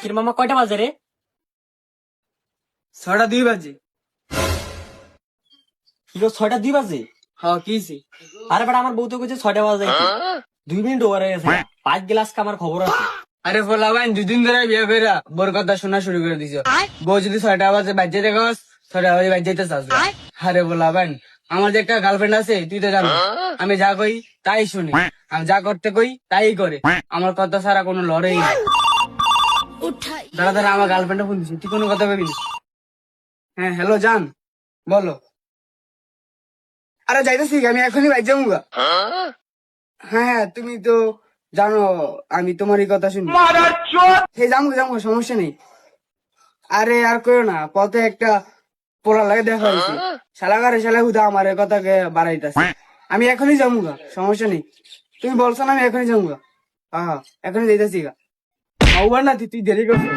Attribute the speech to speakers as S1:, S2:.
S1: জাকির মামা কয়টা বাজে রে?
S2: 6:02 বাজে।
S1: কিলো 6:02 বাজে?
S2: হ্যাঁ কিছি?
S1: আরে বেটা আমার বউ তো কইছে 6টা বাজে যাইতে। 2 মিনিট ওভার হয়ে গেছে। 5 গ্লাস আমার খবর আছে।
S2: আরে পোলাবান দুদিন ধরে বিয়ে কইরা বোর কথা শোনা শুরু করে দিছ। বউ যদি 6টা বাজে বাজে দেখস 6টা বাজে বাজে যেতে চাস। আরে পোলাবান আমার যে একটা গার্লফ্রেন্ড আছে তুই তো জানিস, আমি যা কই তাই শুনি, আমি যা করতে কই তাই করে, আমার কথা ছাড়া কোনো লড়াই নাই। দাঁড়া দাঁড়া আমার গার্লফ্রেন্ডে ফোন দিছি, তুই কোনো কথা ভাবি না। হ্যাঁ হ্যালো জান, বলো। আরে যাইতেছি আমি এখনই বাইর যাবো গা। হ্যাঁ হ্যাঁ তুমি তো জানো আমি তোমারই কথা শুনি। হে যাবো যাবো সমস্যা নেই। আরে আর কইও না, পথে একটা পোলা লাগে দেখা হয়েছে, শালাগারে শালা হুদা আমার কথাকে বাড়াইতেছে। আমি এখনই যাবো গা, সমস্যা নেই। তুমি বলছো না আমি এখনই যাবো গা। হ্যাঁ এখনই যাইতেছি গা। আউবার না তুই দেরি করছো।